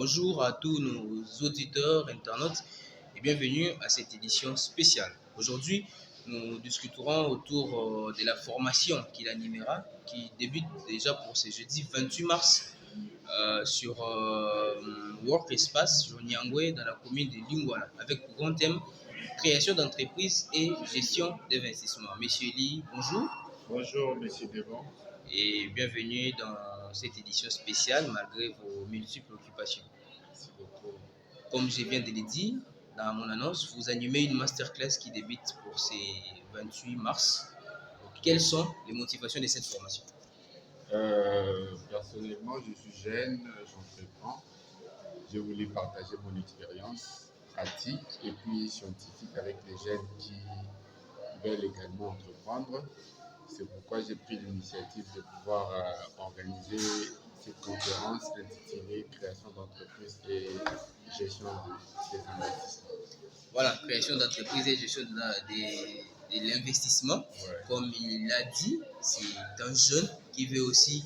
Bonjour à tous nos auditeurs, internautes et bienvenue à cette édition spéciale. Aujourd'hui, nous discuterons autour de la formation qu'il animera, qui débute déjà pour ce jeudi 28 mars sur Work Espace, Joniangwe, dans la commune de Lingwala, avec pour grand thème création d'entreprise et gestion d'investissement. Monsieur Lee, bonjour. Bonjour, Monsieur Devon. Et bienvenue dans cette édition spéciale malgré vos multiples occupations. Merci beaucoup. Comme je viens de le dire dans mon annonce, vous animez une masterclass qui débute pour ces 28 mars. Quelles sont les motivations de cette formation? Personnellement, je suis jeune, j'entreprends. Je voulais partager mon expérience pratique et puis scientifique avec les jeunes qui veulent également entreprendre. C'est pourquoi j'ai pris l'initiative de pouvoir organiser cette conférence intitulée Création d'entreprise et gestion des investissements. Voilà, création d'entreprise et gestion de l'investissement. Ouais. Comme il l'a dit, c'est un jeune qui veut aussi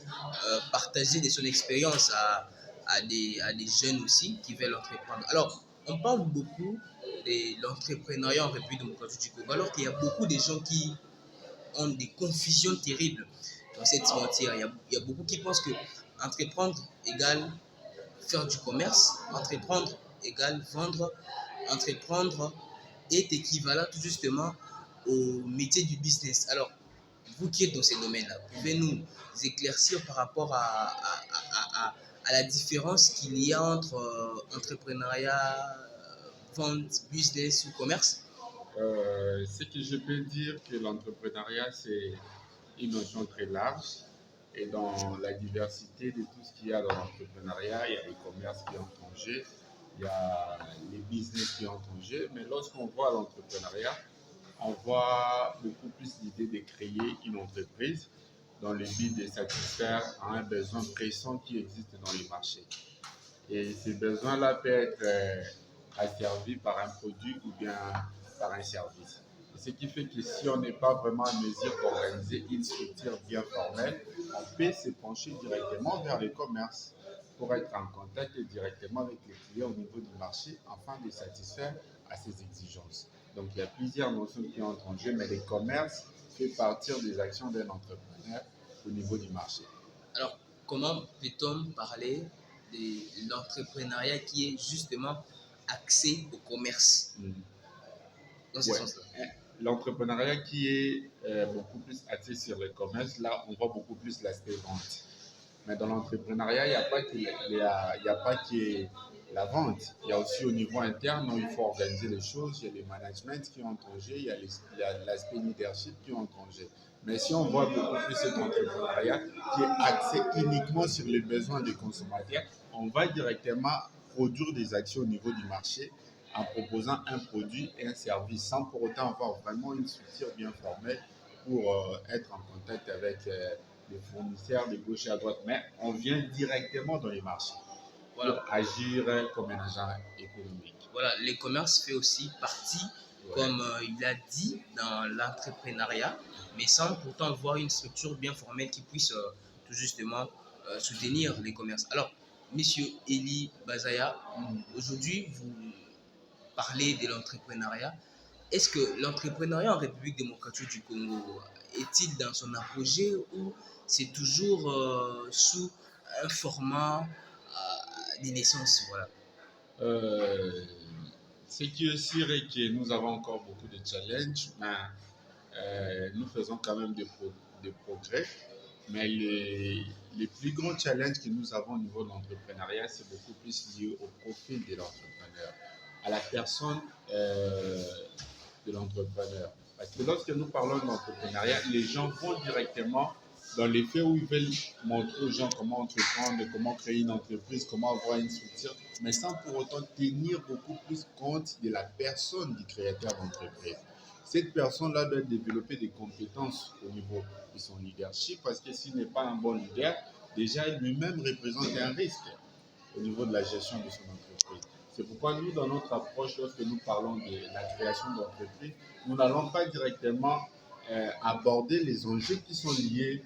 partager de son expérience à des jeunes aussi qui veulent entreprendre. Alors, on parle beaucoup de l'entrepreneuriat en République démocratique du Congo, alors qu'il y a beaucoup de gens qui ont des confusions terribles dans cette matière. Il y a beaucoup qui pensent que entreprendre égale faire du commerce, entreprendre égale vendre, entreprendre est équivalent tout justement au métier du business. Alors, vous qui êtes dans ces domaines-là, pouvez-nous éclaircir par rapport à la différence qu'il y a entre entrepreneuriat, vente, business ou commerce? Ce que je peux dire que l'entrepreneuriat, c'est une notion très large. Et dans la diversité de tout ce qu'il y a dans l'entrepreneuriat, il y a les commerces qui entrent en jeu, il y a les business qui entrent en jeu. Mais lorsqu'on voit l'entrepreneuriat, on voit beaucoup plus l'idée de créer une entreprise dans le but de satisfaire un besoin pressant qui existe dans les marchés. Et ces besoins-là peuvent être asservis par un produit ou bien par un service. Et ce qui fait que si on n'est pas vraiment en mesure d'organiser une structure bien formelle, on peut se pencher directement vers le commerce pour être en contact directement avec les clients au niveau du marché afin de satisfaire à ces exigences. Donc il y a plusieurs notions qui entrent en jeu, mais le commerce fait partir des actions d'un entrepreneur au niveau du marché. Alors, comment peut-on parler de l'entrepreneuriat qui est justement axé au commerce dans ce Ouais. sens-là? L'entrepreneuriat qui est beaucoup plus axé sur le commerce, là, on voit beaucoup plus l'aspect vente. Mais dans l'entrepreneuriat, il n'y a pas que la vente. Il y a aussi au niveau interne où il faut organiser les choses. Il y a les managements qui entrent en jeu, il y a l'aspect leadership qui entre en jeu. Mais si on voit beaucoup plus cet entrepreneuriat qui est axé uniquement sur les besoins des consommateurs, on va directement produire des actions au niveau du marché en proposant un produit et un service sans pour autant avoir vraiment une structure bien formelle pour être en contact avec les fournisseurs de gauche et à droite. Mais on vient directement dans les marchés pour agir comme un agent économique. Voilà, le commerce fait aussi partie, comme il a dit, dans l'entrepreneuriat, mais sans pourtant avoir une structure bien formelle qui puisse tout justement soutenir les commerces. Alors, Monsieur Eli Bazaya, aujourd'hui, vous parlez de l'entrepreneuriat. Est-ce que l'entrepreneuriat en République démocratique du Congo est-il dans son apogée ou c'est toujours sous un format de naissance? Voilà. Ce qui est sûr est que nous avons encore beaucoup de challenges, mais nous faisons quand même des progrès. Mais les plus grands challenges que nous avons au niveau de l'entrepreneuriat, c'est beaucoup plus lié au profil de l'entrepreneur, à la personne de l'entrepreneur. Parce que lorsque nous parlons de l'entrepreneuriat, les gens vont directement dans les faits où ils veulent montrer aux gens comment entreprendre, comment créer une entreprise, comment avoir une structure, mais sans pour autant tenir beaucoup plus compte de la personne du créateur d'entreprise. Cette personne-là doit développer des compétences au niveau de son leadership parce que s'il n'est pas un bon leader, déjà lui-même représente un risque au niveau de la gestion de son entreprise. C'est pourquoi nous, dans notre approche, lorsque nous parlons de la création d'entreprise, nous n'allons pas directement aborder les enjeux qui sont liés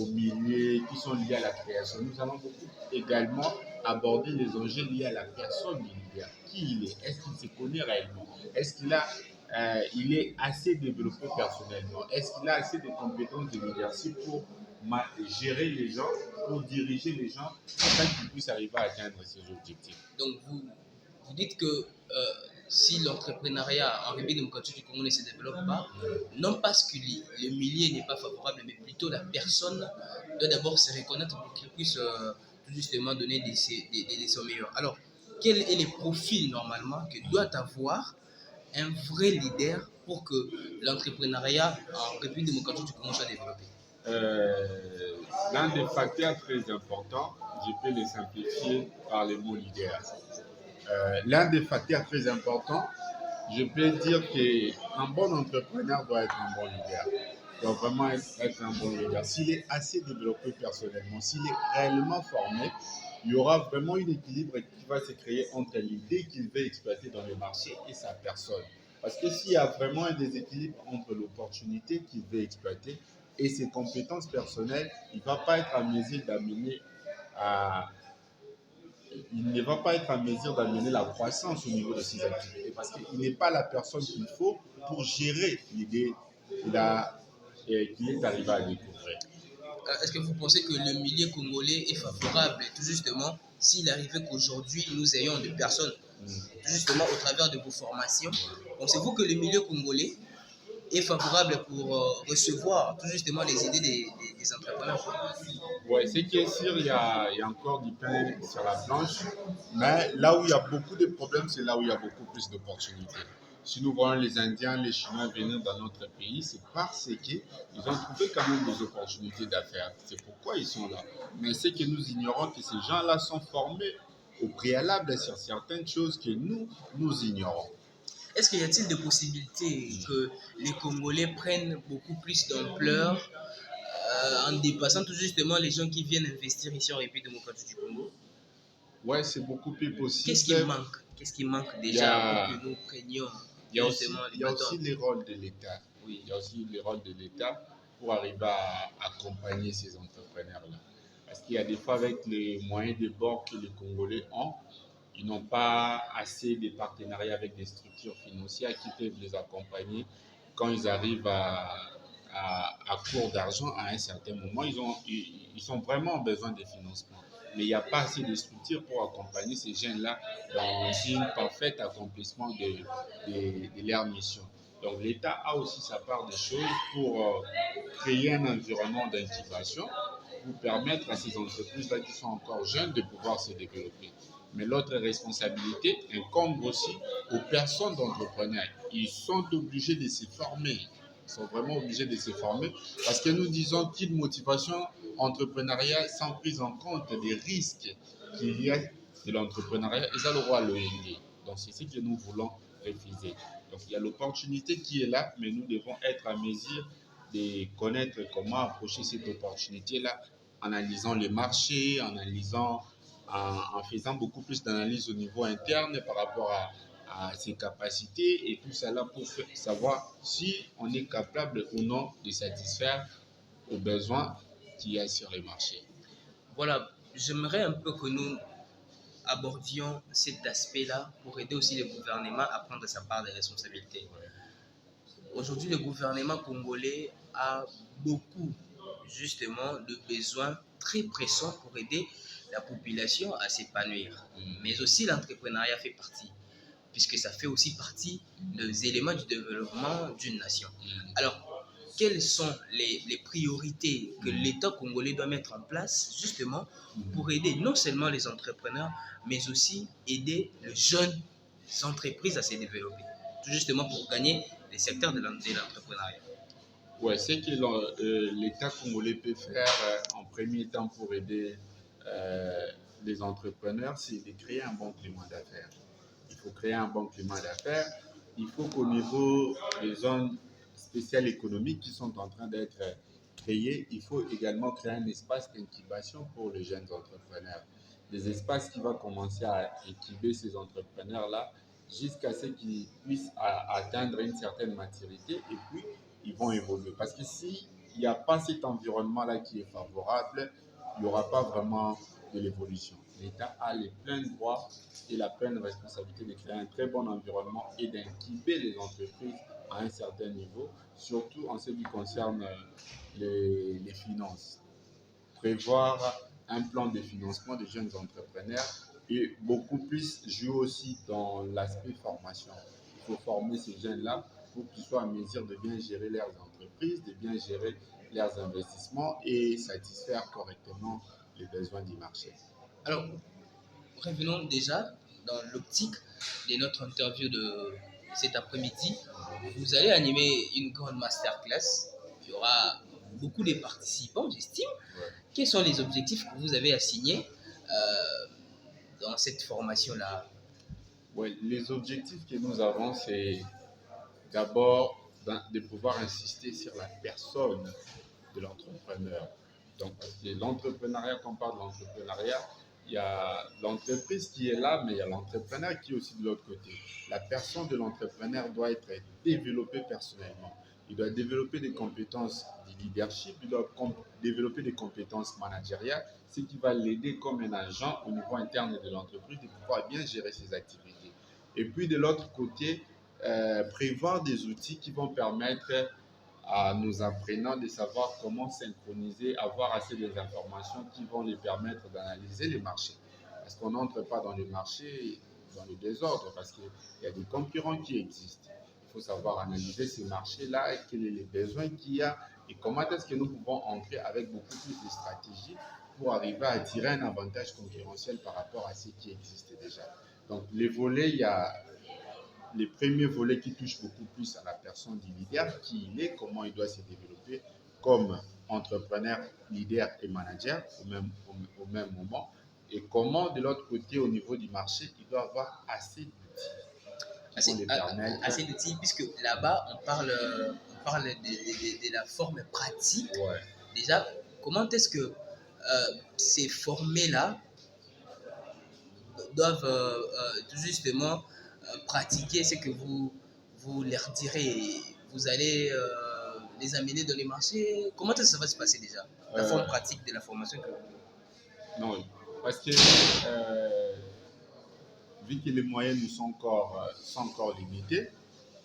au milieu, qui sont liés à la création. Nous allons beaucoup également aborder les enjeux liés à la personne du leader. Qui il est? Est-ce qu'il se connaît réellement? Est-ce il est assez développé personnellement? Est-ce qu'il a assez de compétences de leadership pour gérer les gens, pour diriger les gens, afin qu'ils puissent arriver à atteindre ses objectifs? Donc, vous dites que si l'entrepreneuriat en République démocratique du Congo ne se développe pas, non parce que le milieu n'est pas favorable, mais plutôt la personne doit d'abord se reconnaître pour qu'il puisse tout justement donner des sons meilleurs. Alors, quels sont les profils normalement que doit avoir un vrai leader pour que l'entrepreneuriat en République démocratique du Congo soit développé? Euh, L'un des facteurs très importants, je peux les simplifier par le mot leader. L'un des facteurs très importants, je peux dire qu'un bon entrepreneur doit être un bon leader. Doit vraiment être un bon leader. S'il est assez développé personnellement, s'il est réellement formé, il y aura vraiment un équilibre qui va se créer entre l'idée qu'il veut exploiter dans le marché et sa personne. Parce que s'il y a vraiment un déséquilibre entre l'opportunité qu'il veut exploiter et ses compétences personnelles, il ne va pas être en mesure d'amener à, il ne va pas être en mesure d'amener la croissance au niveau de ses activités parce qu'il n'est pas la personne qu'il faut pour gérer l'idée qu'il est arrivé à découvrir. Est-ce que vous pensez que le milieu congolais est favorable tout justement s'il arrivait qu'aujourd'hui nous ayons des personnes tout justement au travers de vos formations? Pensez-vous que le milieu congolais est favorable pour recevoir tout justement les idées des entrepreneurs? Ouais, ce qui est sûr, il y a encore du pain sur la planche, mais là où il y a beaucoup de problèmes, c'est là où il y a beaucoup plus d'opportunités. Si nous voyons les Indiens, les Chinois venir dans notre pays, c'est parce qu'ils ont trouvé quand même des opportunités d'affaires. C'est pourquoi ils sont là. Mais c'est que nous ignorons que ces gens-là sont formés au préalable sur certaines choses que nous ignorons. Est-ce qu'il y a-t-il des possibilités que les Congolais prennent beaucoup plus d'ampleur en dépassant tout justement les gens qui viennent investir ici en République démocratique du Congo? Ouais, c'est beaucoup plus possible. Qu'est-ce qui manque? Qu'est-ce qui manque Il y déjà a, pour que nous prenions il justement les y a aussi bâtons? les rôles de l'État. Oui. Il y a aussi les rôles de l'État pour arriver à accompagner ces entrepreneurs-là. Parce qu'il y a des fois, avec les moyens de bord que les Congolais ont, ils n'ont pas assez de partenariats avec des structures financières qui peuvent les accompagner quand ils arrivent à court d'argent à un certain moment. Ils ont vraiment besoin de financement. Mais il n'y a pas assez de structures pour accompagner ces jeunes-là dans un parfait accomplissement de leur mission. Donc l'État a aussi sa part de choses pour créer un environnement d'incubation pour permettre à ces entreprises-là qui sont encore jeunes de pouvoir se développer. Mais l'autre responsabilité incombe aussi aux personnes d'entrepreneurs. Ils sont obligés de se former. Ils sont vraiment obligés de se former parce que nous disons qu'une motivation entrepreneuriale sans prise en compte des risques qu'il y a de l'entrepreneuriat, ils ont le droit à l'ONG. Donc c'est ce que nous voulons refuser. Donc il y a l'opportunité qui est là, mais nous devons être à mesure de connaître comment approcher cette opportunité-là en analysant les marchés, en faisant beaucoup plus d'analyse au niveau interne par rapport à ses capacités et tout cela pour savoir si on est capable ou non de satisfaire aux besoins qu'il y a sur les marchés. Voilà, j'aimerais un peu que nous abordions cet aspect-là pour aider aussi le gouvernement à prendre sa part des responsabilités. Aujourd'hui, le gouvernement congolais a beaucoup justement de besoins très pressants pour aider la population à s'épanouir. Mais aussi l'entrepreneuriat fait partie, puisque ça fait aussi partie des éléments du développement d'une nation. Alors, quelles sont les priorités que l'État congolais doit mettre en place justement pour aider non seulement les entrepreneurs, mais aussi aider les jeunes entreprises à se développer, tout justement pour gagner les secteurs de l'entrepreneuriat? Ouais, ce que l'État congolais peut faire en premier temps pour aider les entrepreneurs, c'est de créer un bon climat d'affaires. Il faut créer un bon climat d'affaires. Il faut qu'au niveau des zones spéciales économiques qui sont en train d'être créées, il faut également créer un espace d'incubation pour les jeunes entrepreneurs. Des espaces qui vont commencer à incuber ces entrepreneurs-là jusqu'à ce qu'ils puissent atteindre une certaine maturité et puis ils vont évoluer. Parce que s'il n'y a pas cet environnement-là qui est favorable, il n'y aura pas vraiment de l'évolution. l'État a les pleins droits et la pleine responsabilité de créer un très bon environnement et d'incuber les entreprises à un certain niveau, surtout en ce qui concerne les finances. Prévoir un plan de financement des jeunes entrepreneurs et beaucoup plus jouer aussi dans l'aspect formation. Il faut former ces jeunes-là pour qu'ils soient en mesure de bien gérer leurs entreprises, de bien gérer leurs investissements et satisfaire correctement les besoins du marché. Alors, revenons déjà dans l'optique de notre interview de cet après-midi. Vous allez animer une grande masterclass. Il y aura beaucoup de participants, j'estime. Ouais. Quels sont les objectifs que vous avez assignés dans cette formation-là? Ouais, les objectifs que nous avons, c'est d'abord de pouvoir insister sur la personne de l'entrepreneur. Donc, parce que l'entrepreneuriat, quand on parle d'entrepreneuriat, il y a l'entreprise qui est là, mais il y a l'entrepreneur qui est aussi de l'autre côté. La personne de l'entrepreneur doit être développée personnellement. Il doit développer des compétences de leadership, il doit développer des compétences managériales, ce qui va l'aider comme un agent au niveau interne de l'entreprise de pouvoir bien gérer ses activités. Et puis de l'autre côté, prévoir des outils qui vont permettre à nos apprenants de savoir comment synchroniser, avoir assez d'informations qui vont les permettre d'analyser les marchés. Parce qu'on n'entre pas dans les marchés dans le désordre, parce qu'il y a des concurrents qui existent. Il faut savoir analyser ces marchés-là, quels sont les besoins qu'il y a et comment est-ce que nous pouvons entrer avec beaucoup plus de stratégies pour arriver à tirer un avantage concurrentiel par rapport à ce qui existe déjà. Donc les volets, il y a les premiers volets qui touchent beaucoup plus à la personne du leader, qui il est, comment il doit se développer comme entrepreneur, leader et manager au même moment, et comment de l'autre côté, au niveau du marché, il doit avoir assez d'outils qui vont les permettre. Assez d'outils, puisque là-bas, on parle de la forme pratique. Ouais. Déjà, comment est-ce que ces formés-là doivent justement pratiquer ce que vous leur direz? Vous allez les amener dans les marchés. Comment est-ce que ça va se passer déjà? La forme pratique de la formation que vous... Non, parce que vu que les moyens nous sont encore limités,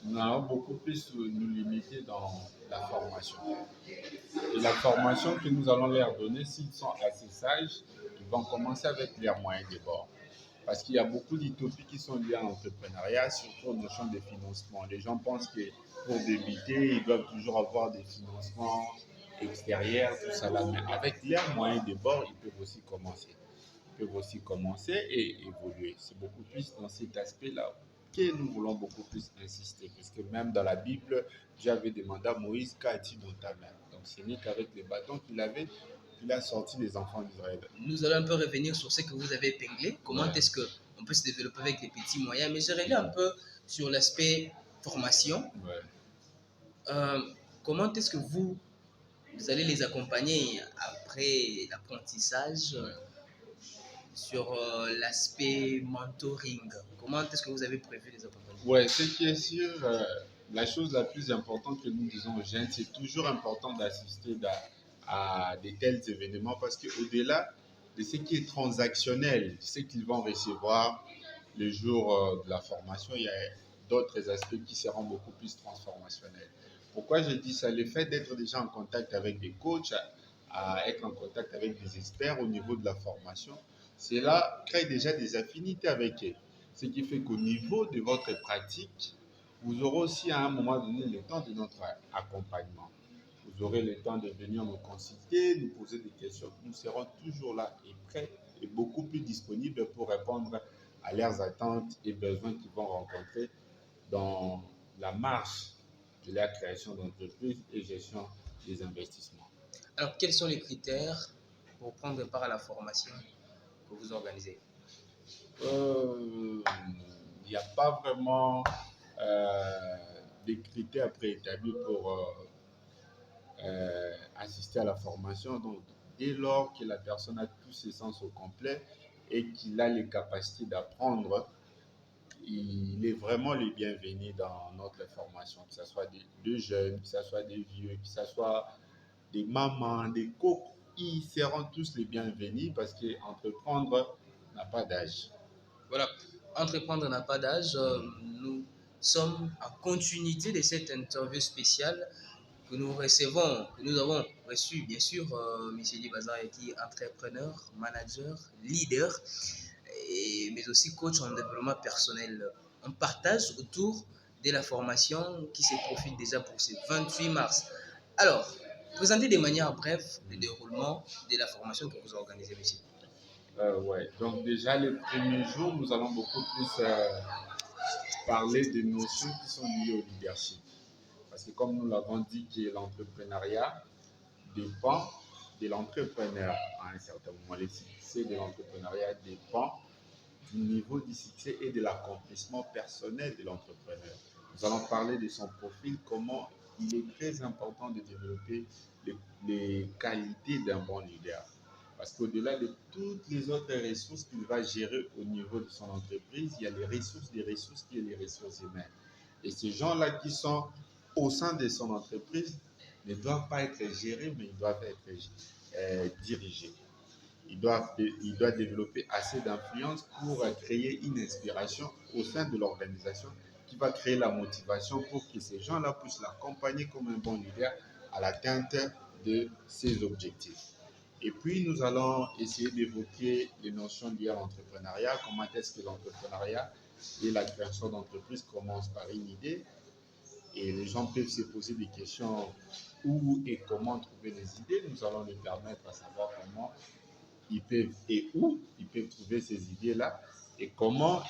nous allons beaucoup plus nous limiter dans la formation. Et la formation que nous allons leur donner, s'ils sont assez sages, ils vont commencer avec leurs moyens de bord. Parce qu'il y a beaucoup d'utopies qui sont liées à l'entrepreneuriat, surtout aux notions de financement. Les gens pensent que pour débuter, ils doivent toujours avoir des financements extérieurs, tout ça là. Mais avec leurs moyens de bord, ils peuvent aussi commencer. Ils peuvent aussi commencer et évoluer. C'est beaucoup plus dans cet aspect-là que nous voulons beaucoup plus insister. Parce que même dans la Bible, Dieu avait demandé à Moïse, qu'as-tu dans ta main? Donc ce n'est qu'avec les bâtons qu'il avait qu'il a sorti les enfants d'Israël. Nous allons un peu revenir sur ce que vous avez épinglé. Comment est-ce qu'on peut se développer avec des petits moyens? Mais je reviens un peu sur l'aspect formation. Comment est-ce que vous allez les accompagner après l'apprentissage sur l'aspect mentoring? Comment est-ce que vous avez prévu les accompagner? Ouais, ce qui est sûr, la chose la plus importante que nous disons aux jeunes, c'est toujours important d'assister à de tels événements parce qu'au-delà de ce qui est transactionnel, ce qu'ils vont recevoir le jour de la formation, il y a d'autres aspects qui seront beaucoup plus transformationnels. Pourquoi je dis ça? Le fait d'être déjà en contact avec des coachs, à être en contact avec des experts au niveau de la formation, cela crée déjà des affinités avec eux. Ce qui fait qu'au niveau de votre pratique, vous aurez aussi à un moment donné le temps de notre accompagnement. Vous aurez le temps de venir nous consulter, nous poser des questions. Nous serons toujours là et prêts et beaucoup plus disponibles pour répondre à leurs attentes et besoins qu'ils vont rencontrer dans la marche de la création d'entreprises et gestion des investissements. Alors, quels sont les critères pour prendre part à la formation que vous organisez? Il n'y a pas vraiment des critères préétablis pour assister à la formation. Donc, dès lors que la personne a tous ses sens au complet et qu'il a les capacités d'apprendre, il est vraiment le bienvenu dans notre formation, que ce soit des jeunes, que ce soit des vieux, que ce soit des mamans, des cocos, ils seront tous les bienvenus parce qu'entreprendre, n'a pas d'âge. Voilà, entreprendre n'a pas d'âge. Nous sommes en continuité de cette interview spéciale que nous recevons, que nous avons reçu, bien sûr, M. Dibazar qui est entrepreneur, manager, leader, mais aussi coach en développement personnel. On partage autour de la formation qui se profile déjà pour ce 28 mars. Alors, présentez de manière brève le déroulement de la formation que vous organisez, monsieur. Ouais. Donc déjà, les premiers jours, nous allons beaucoup plus parler des notions qui sont liées au leadership. Parce que comme nous l'avons dit, que l'entrepreneuriat dépend de l'entrepreneur à un certain moment. Le succès de l'entrepreneuriat dépend du niveau du succès et de l'accomplissement personnel de l'entrepreneur. Nous allons parler de son profil, comment il est très important de développer les qualités d'un bon leader. Parce qu'au-delà de toutes les autres ressources qu'il va gérer au niveau de son entreprise, il y a les ressources des ressources qui sont les ressources humaines. Et ces gens-là qui sont au sein de son entreprise ne doivent pas être gérés, mais ils doivent être dirigés. Il doit développer assez d'influence pour créer une inspiration au sein de l'organisation qui va créer la motivation pour que ces gens-là puissent l'accompagner comme un bon leader à l'atteinte de ses objectifs. Et puis, nous allons essayer d'évoquer les notions liées à l'entrepreneuriat, comment est-ce que l'entrepreneuriat et la création d'entreprise commencent par une idée. Et les gens peuvent se poser des questions où et comment trouver les idées. Nous allons les permettre à savoir comment ils peuvent et où ils peuvent trouver ces idées-là et comment,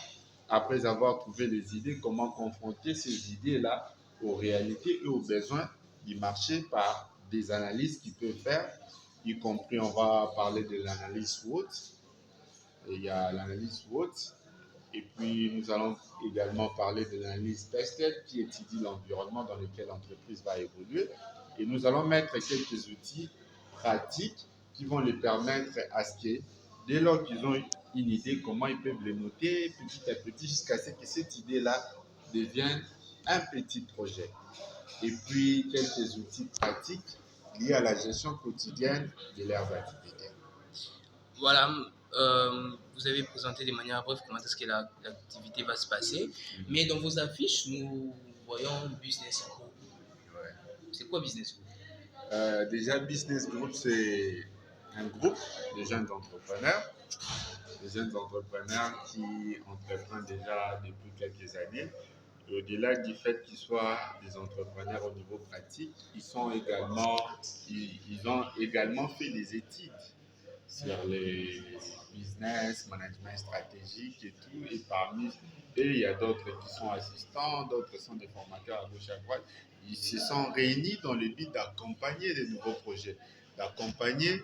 après avoir trouvé les idées, comment confronter ces idées-là aux réalités et aux besoins du marché par des analyses qu'ils peuvent faire, y compris on va parler de l'analyse SWOT. Et il y a l'analyse SWOT et puis nous allons également parler de l'analyse tested qui étudie l'environnement dans lequel l'entreprise va évoluer et nous allons mettre quelques outils pratiques qui vont les permettre à ce que dès lors qu'ils ont une idée, comment ils peuvent les noter petit à petit jusqu'à ce que cette idée-là devienne un petit projet. Et puis quelques outils pratiques liés à la gestion quotidienne de leurs activités. Voilà, vous avez présenté de manière brève comment est-ce que l'activité va se passer. Mais dans vos affiches, nous voyons Business Group. Ouais. C'est quoi Business Group? Déjà, Business Group, c'est un groupe de jeunes entrepreneurs, qui entreprennent déjà depuis quelques années. Et au-delà du fait qu'ils soient des entrepreneurs au niveau pratique, ils ont également fait des études sur les business, management stratégique et tout. Et parmi eux, il y a d'autres qui sont assistants, d'autres sont des formateurs à gauche à droite. Ils se sont réunis dans le but d'accompagner de nouveaux projets, d'accompagner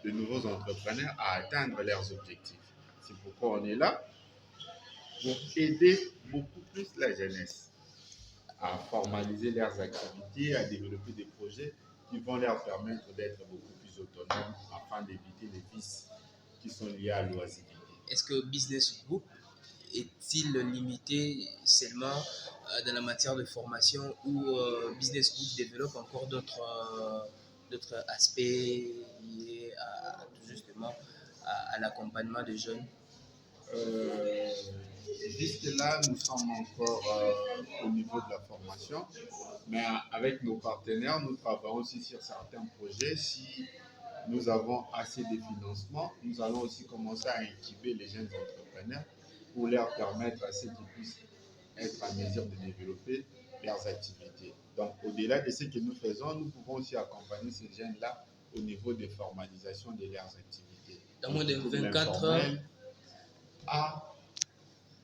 de nouveaux entrepreneurs à atteindre leurs objectifs. C'est pourquoi on est là, pour aider beaucoup plus la jeunesse à formaliser leurs activités, à développer des projets qui vont leur permettre d'être beaucoup plus autonomes afin d'éviter les vices qui sont liés à l'oisiveté. Est-ce que Business Group est-il limité seulement dans la matière de formation ou Business Group développe encore d'autres aspects liés justement à l'accompagnement des jeunes? Euh, Jusque-là, nous sommes encore au niveau de la formation, mais avec nos partenaires, nous travaillons aussi sur certains projets. Si nous avons assez de financement, nous allons aussi commencer à incuber les jeunes entrepreneurs pour leur permettre à ce qu'ils puissent être en mesure de développer leurs activités. Donc, au-delà de ce que nous faisons, nous pouvons aussi accompagner ces jeunes-là au niveau de formalisation de leurs activités. Dans moins de Donc, 24 heures,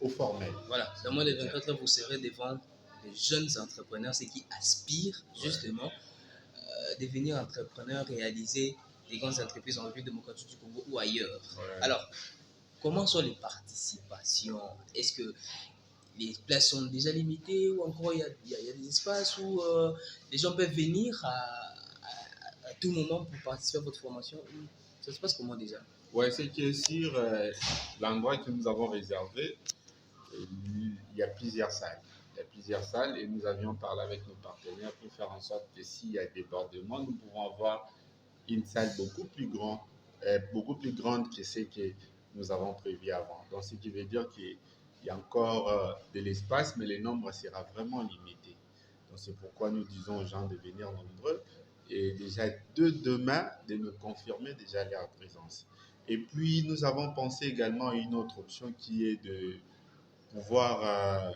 au formel. Voilà, dans moins de 24 heures, vous serez devant des jeunes entrepreneurs, ceux qui aspirent justement devenir entrepreneurs, réaliser des grandes entreprises en République démocratique du Congo ou ailleurs. Ouais. Alors, comment sont les participations? Est-ce que les places sont déjà limitées ou encore il y a des espaces où les gens peuvent venir à tout moment pour participer à votre formation? Ça se passe comment déjà? Ouais, c'est que sur l'endroit que nous avons réservé, il y a plusieurs salles. Il y a plusieurs salles et nous avions parlé avec nos partenaires pour faire en sorte que s'il y a débordement, nous pouvons avoir une salle beaucoup plus grande que ce que nous avons prévu avant. Donc, ce qui veut dire qu'il y a encore de l'espace, mais le nombre sera vraiment limité. Donc, c'est pourquoi nous disons aux gens de venir nombreux et déjà de demain de nous confirmer déjà leur présence. Et puis, nous avons pensé également à une autre option qui est de pouvoir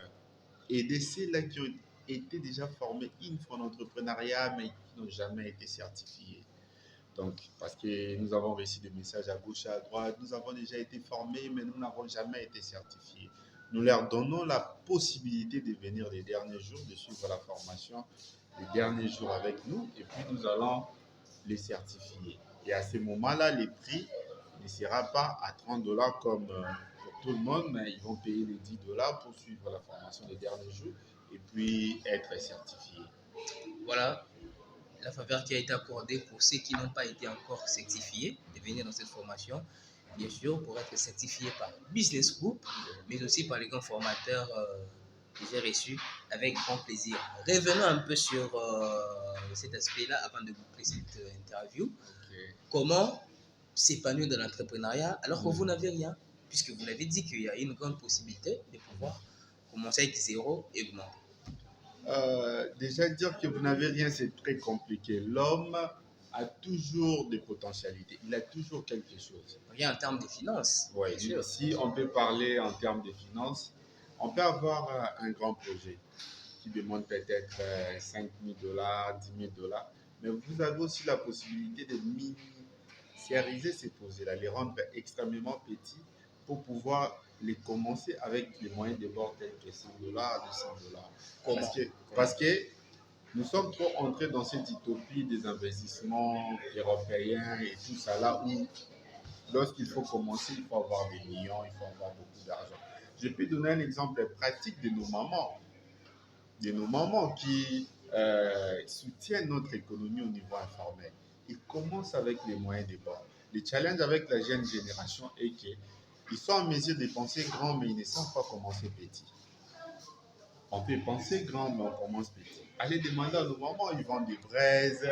aider ceux-là qui ont été déjà formés une fois en entrepreneuriat, mais qui n'ont jamais été certifiés. Donc, parce que nous avons reçu des messages à gauche et à droite, nous avons déjà été formés, mais nous n'avons jamais été certifiés. Nous leur donnons la possibilité de venir les derniers jours, de suivre la formation les derniers jours avec nous, et puis nous allons les certifier. Et à ce moment-là, les prix ne sera pas à 30 dollars comme pour tout le monde, mais ils vont payer les 10 dollars pour suivre la formation les derniers jours et puis être certifiés. Voilà la faveur qui a été accordée pour ceux qui n'ont pas été encore certifiés de venir dans cette formation, bien sûr, pour être certifiés par Business Group, mais aussi par les grands formateurs que j'ai reçus avec grand plaisir. Revenons un peu sur cet aspect-là avant de boucler cette interview. Okay. Comment s'épanouir dans l'entrepreneuriat alors que vous n'avez rien, puisque vous l'avez dit qu'il y a une grande possibilité de pouvoir commencer avec zéro et augmenter. Déjà dire que vous n'avez rien, c'est très compliqué. L'homme a toujours des potentialités. Il a toujours quelque chose. Rien en termes de finances. Oui, si on peut parler en termes de finances, on peut avoir un grand projet qui demande peut-être 5 000 dollars, 10 000 dollars, mais vous avez aussi la possibilité de miniaturiser ces projets-là, les rendre extrêmement petits pour pouvoir les commencer avec les moyens de bord tels que 100 dollars, 200 dollars. Parce que nous sommes trop entrés dans cette utopie des investissements européens et tout ça, là où lorsqu'il faut commencer, il faut avoir des millions, il faut avoir beaucoup d'argent. Je peux donner un exemple pratique de nos mamans qui soutiennent notre économie au niveau informel. Ils commencent avec les moyens de bord. Le challenge avec la jeune génération est qu'ils sont en mesure de penser grand, mais ils ne savent pas commencer petit. On peut penser grand, mais on commence petit. Allez demander à nos mamans, ils vendent des braises,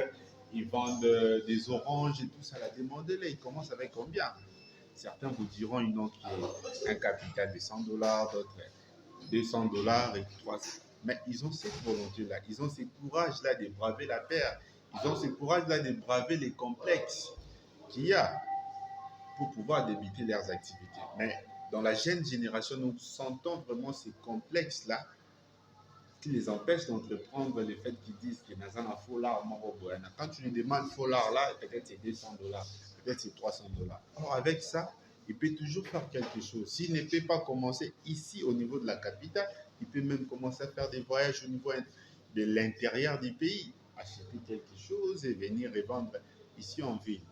ils vendent des oranges et tout ça. Demandez-les, ils commencent avec combien? Certains vous diront une autre qui est un capital de 100 dollars, d'autres 200 dollars et 300. Mais ils ont cette volonté-là, ils ont ce courage-là de braver la terre, ils ont ce courage-là de braver les complexes qu'il y a pour pouvoir débuter leurs activités. Mais dans la jeune génération, nous sentons vraiment ces complexes-là qui les empêchent d'entreprendre le fait qu'ils disent que Nazana faux l'art, quand tu lui demandes faux l'art là, peut-être c'est 200 dollars, peut-être c'est 300 dollars. Alors avec ça, il peut toujours faire quelque chose. S'il ne peut pas commencer ici au niveau de la capitale, il peut même commencer à faire des voyages au niveau de l'intérieur du pays, acheter quelque chose et venir revendre ici en ville.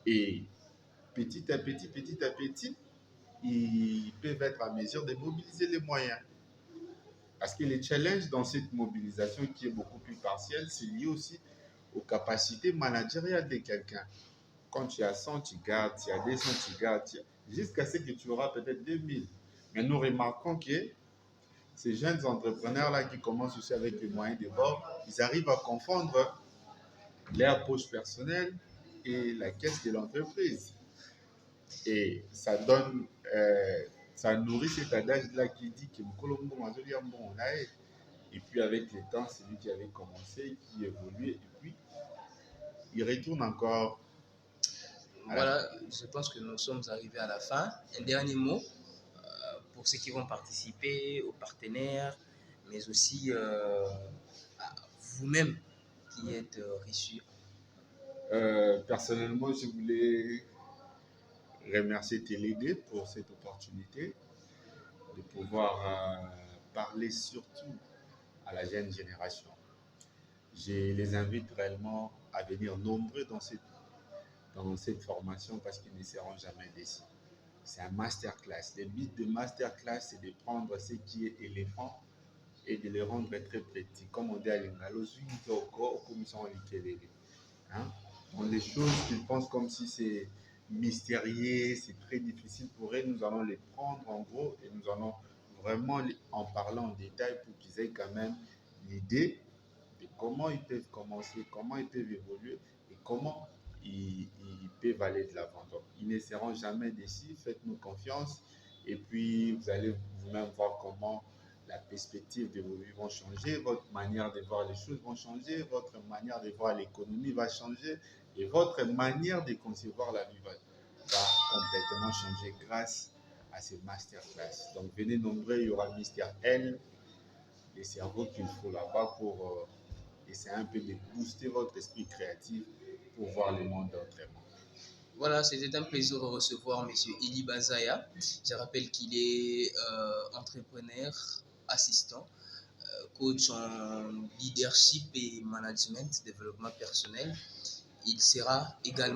Et petit à petit, ils peuvent être à mesure de mobiliser les moyens. Parce que le challenge dans cette mobilisation qui est beaucoup plus partielle, c'est lié aussi aux capacités managériales de quelqu'un. Quand tu as 100, tu gardes, tu as 200, tu gardes, jusqu'à ce que tu auras peut-être 2000. Mais nous remarquons que ces jeunes entrepreneurs-là qui commencent aussi avec les moyens de bord, ils arrivent à confondre leur poche personnelle et la caisse de l'entreprise. Et ça donne, ça nourrit cet adage-là qui dit que et puis avec le temps, c'est lui qui avait commencé, qui évoluait, et puis il retourne encore. Voilà, je pense que nous sommes arrivés à la fin. Un dernier mot pour ceux qui vont participer, aux partenaires, mais aussi à vous-même qui êtes reçus. Personnellement, je voulais remercier Télédé pour cette opportunité de pouvoir parler surtout à la jeune génération. Je les invite réellement à venir nombreux dans cette formation parce qu'ils ne seront jamais déçus. C'est un masterclass. Le but de masterclass, c'est de prendre ce qui est éléphant et de le rendre très petit. Comme on dit à l'Ingalo, hein? Donc des choses qu'ils pensent comme si c'est mystérieux, c'est très difficile pour eux, nous allons les prendre en gros et nous allons vraiment en parler en détail pour qu'ils aient quand même l'idée de comment ils peuvent commencer, comment ils peuvent évoluer et comment ils peuvent aller de l'avant. Donc, ils ne seront jamais déçus. Faites-nous confiance. Et puis, vous allez vous-même voir comment la perspective de vos vies vont changer, votre manière de voir les choses vont changer, votre manière de voir l'économie va changer et votre manière de concevoir la vie va complètement changer grâce à ces masterclass. Donc, venez nombreux, il y aura Mister L, les cerveaux qu'il faut là-bas pour essayer un peu de booster votre esprit créatif pour voir le monde autrement. Voilà, c'était un plaisir de recevoir M. Eli Bazaya. Je rappelle qu'il est entrepreneur, assistant, coach en leadership et management, développement personnel. Il sera également